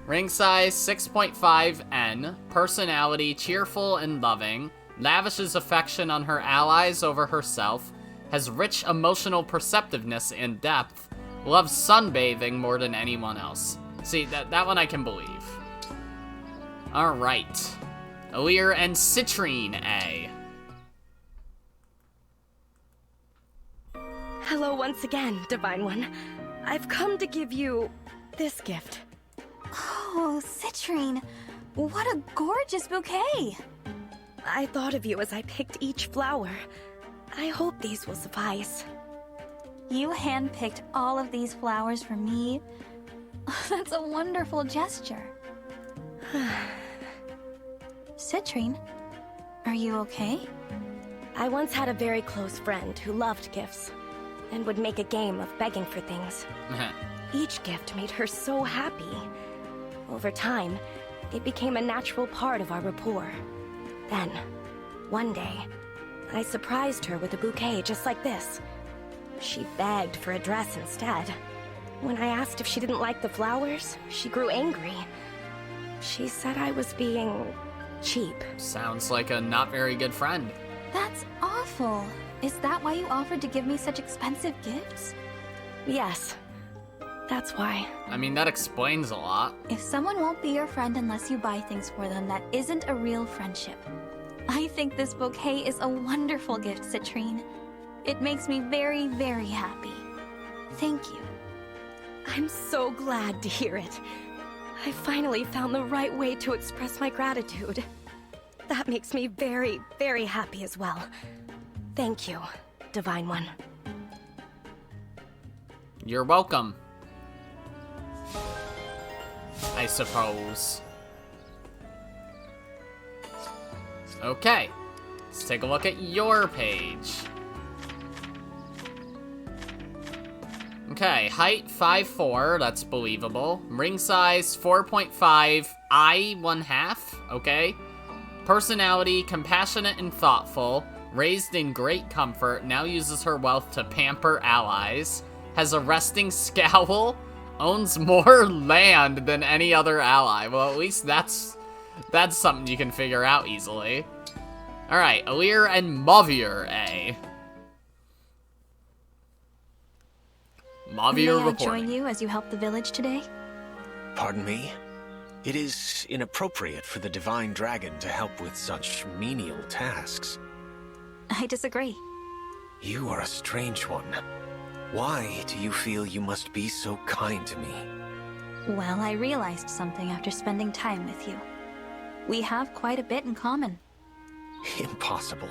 Ring size 6.5 N. Personality cheerful and loving. Lavishes affection on her allies over herself. Has rich emotional perceptiveness and depth. Loves sunbathing more than anyone else. See, that one I can believe. Alright. Alir and Citrine A. Hello once again, Divine One. I've come to give you this gift. Oh, Citrine. What a gorgeous bouquet. I thought of you as I picked each flower. I hope these will suffice. You handpicked all of these flowers for me? That's a wonderful gesture. Citrine, are you okay? I once had a very close friend who loved gifts and would make a game of begging for things. Each gift made her so happy. Over time, it became a natural part of our rapport. Then, one day, I surprised her with a bouquet just like this. She begged for a dress instead. When I asked if she didn't like the flowers, she grew angry. She said I was being cheap. Sounds like a not very good friend. That's awful. Is that why you offered to give me such expensive gifts? Yes. That's why. I mean, that explains a lot. If someone won't be your friend unless you buy things for them, that isn't a real friendship. I think this bouquet is a wonderful gift, Citrine. It makes me very, very happy. Thank you. I'm so glad to hear it. I finally found the right way to express my gratitude. That makes me very, very happy as well. Thank you, Divine One. You're welcome. I suppose. Okay. Let's take a look at your page. Okay, height 5'4", that's believable. Ring size 4.5, I 1/2, okay. Personality, compassionate and thoughtful. Raised in great comfort, now uses her wealth to pamper allies. Has a resting scowl. Owns more land than any other ally. Well, at least that's something you can figure out easily. Alright, Alir and Mavier A. Mavier May I reporting. join you as you help the village today? Pardon me? It is inappropriate for the Divine Dragon to help with such menial tasks. I disagree. You are a strange one. Why do you feel you must be so kind to me? Well, I realized something after spending time with you. We have quite a bit in common. Impossible.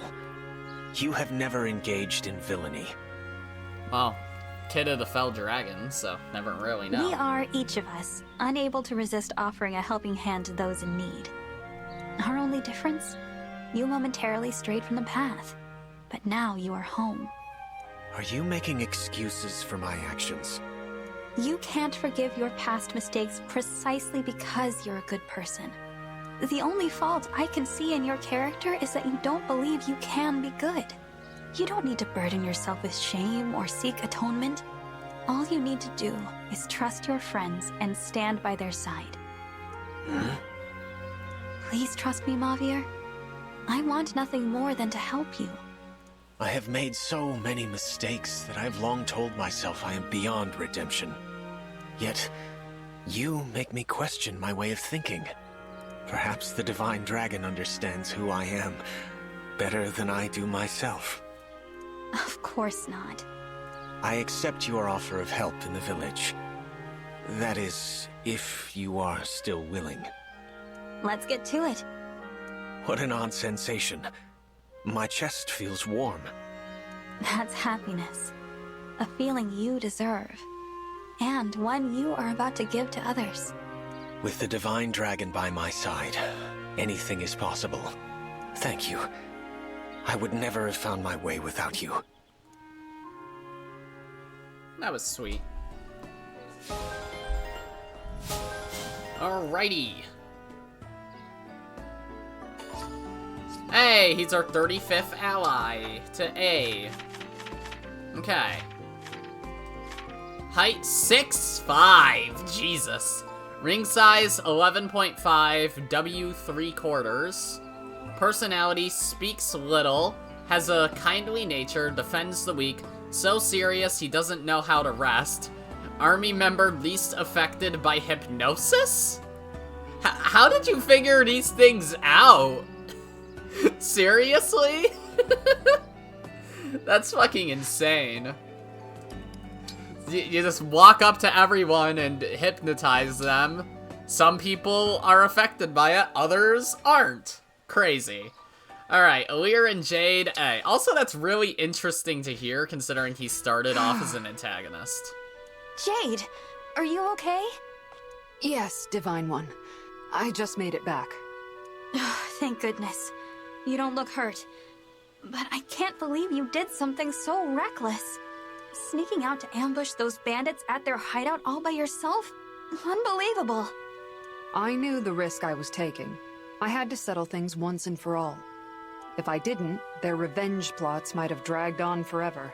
You have never engaged in villainy. Well, kid of the fell dragon, so never really know. We are, each of us, unable to resist offering a helping hand to those in need. Our only difference? You momentarily strayed from the path, but now you are home. Are you making excuses for my actions? You can't forgive your past mistakes precisely because you're a good person. The only fault I can see in your character is that you don't believe you can be good. You don't need to burden yourself with shame or seek atonement. All you need to do is trust your friends and stand by their side. Please trust me, Mavier. I want nothing more than to help you. I have made so many mistakes that I've long told myself I am beyond redemption. Yet, you make me question my way of thinking. Perhaps the Divine Dragon understands who I am better than I do myself. Of course not. I accept your offer of help in the village. That is, if you are still willing. Let's get to it. What an odd sensation. My chest feels warm. That's happiness. A feeling you deserve. And one you are about to give to others. With the Divine Dragon by my side, anything is possible. Thank you. I would never have found my way without you. That was sweet. Alrighty. Hey, he's our 35th ally to A. Okay. Height 6'5". Jesus. Ring size 11.5, W 3/4. Personality speaks little, has a kindly nature, defends the weak, so serious he doesn't know how to rest. Army member least affected by hypnosis? How did you figure these things out? Seriously? That's fucking insane. You just walk up to everyone and hypnotize them. Some people are affected by it, others aren't. Crazy. Alright, Alir and Jade A. Also, that's really interesting to hear, considering he started off as an antagonist. Jade, are you okay? Yes, Divine One. I just made it back. Thank goodness. You don't look hurt. But I can't believe you did something so reckless. Sneaking out to ambush those bandits at their hideout all by yourself? Unbelievable. I knew the risk I was taking. I had to settle things once and for all. If I didn't, their revenge plots might have dragged on forever.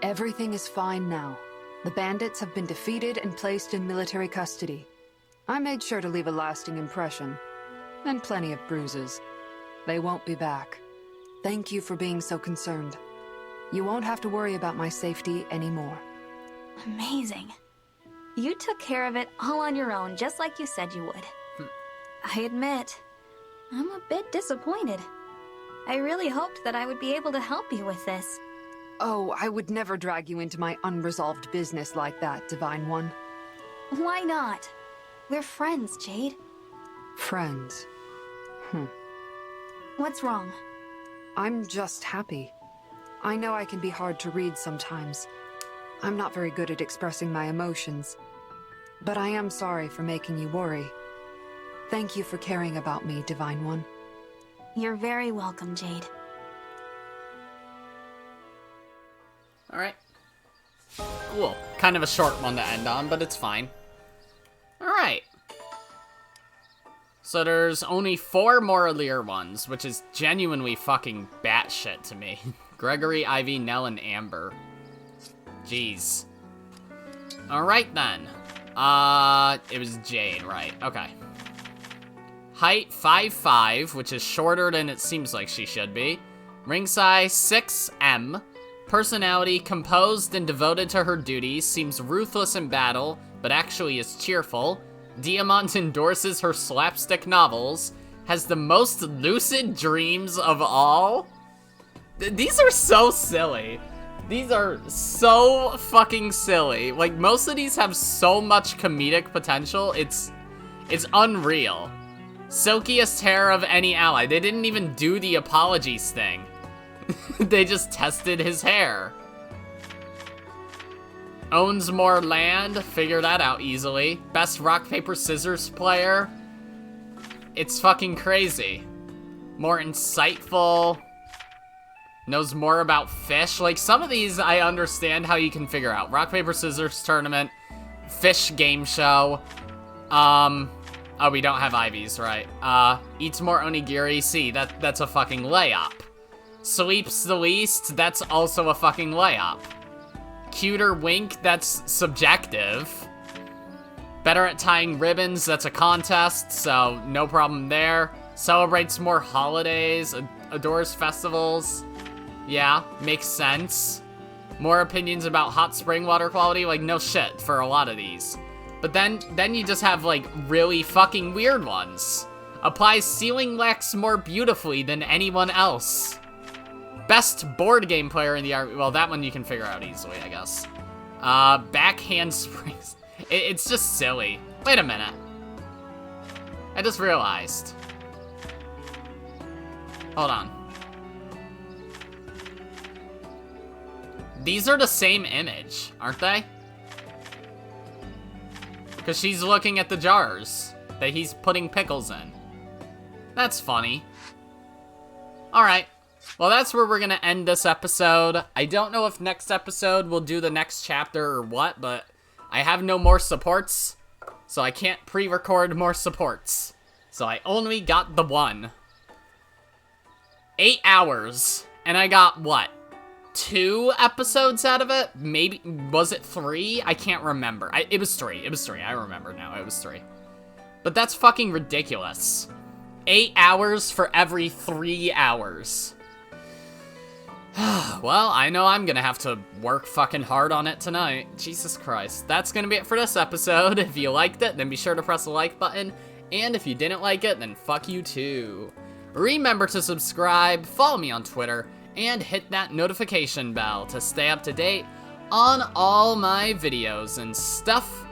Everything is fine now. The bandits have been defeated and placed in military custody. I made sure to leave a lasting impression. And plenty of bruises. They won't be back. Thank you for being so concerned. You won't have to worry about my safety anymore. Amazing. You took care of it all on your own, just like you said you would. I admit, I'm a bit disappointed. I really hoped that I would be able to help you with this. Oh, I would never drag you into my unresolved business like that, Divine One. Why not? We're friends, Jade. Friends. What's wrong? I'm just happy. I know I can be hard to read sometimes. I'm not very good at expressing my emotions. But I am sorry for making you worry. Thank you for caring about me, Divine One. You're very welcome, Jade. Alright. Cool. Kind of a short one to end on, but it's fine. Alright. So there's only 4 more Alir ones, which is genuinely fucking batshit to me. Gregory, Ivy, Nell, and Amber. Jeez. Alright then. It was Jade, right. Okay. Height 5'5", which is shorter than it seems like she should be. Ring size 6M. Personality, composed and devoted to her duties, seems ruthless in battle, but actually is cheerful. Diamant endorses her slapstick novels, has the most lucid dreams of all. These are so silly. These are so fucking silly. Like, most of these have so much comedic potential, it's unreal. Silkiest hair of any ally. They didn't even do the apologies thing. They just tested his hair. Owns more land. Figure that out easily. Best rock, paper, scissors player. It's fucking crazy. More insightful. Knows more about fish. Like, some of these I understand how you can figure out. Rock, paper, scissors tournament. Fish game show. Oh, we don't have Ivy's, right. Eats more onigiri. See, that's a fucking layup. Sleeps the least. That's also a fucking layup. Cuter wink. That's subjective. Better at tying ribbons. That's a contest, so no problem there. Celebrates more holidays. Adores festivals. Yeah, makes sense. More opinions about hot spring water quality. Like, no shit for a lot of these. But then you just have, like, really fucking weird ones. Applies ceiling wax more beautifully than anyone else. Best board game player in the art. Well, that one you can figure out easily, I guess. Backhand springs. It's just silly. Wait a minute. I just realized. Hold on. These are the same image, aren't they? Because she's looking at the jars that he's putting pickles in. That's funny. Alright. Well, that's where we're going to end this episode. I don't know if next episode we'll do the next chapter or what, but I have no more supports, so I can't pre-record more supports. So I only got the one. 8 hours, and I got, what, 2 episodes out of it? Maybe, was it 3? I can't remember. It was 3. It was 3. I remember now. It was 3. But that's fucking ridiculous. 8 hours for every 3 hours. Well, I know I'm gonna have to work fucking hard on it tonight. Jesus Christ. That's gonna be it for this episode. If you liked it, then be sure to press the like button. And if you didn't like it, then fuck you too. Remember to subscribe, follow me on Twitter, and hit that notification bell to stay up to date on all my videos and stuff.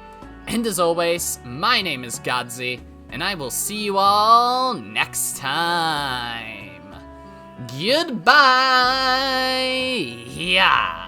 And as always, my name is Godzi, and I will see you all next time. Goodbye! Yeah!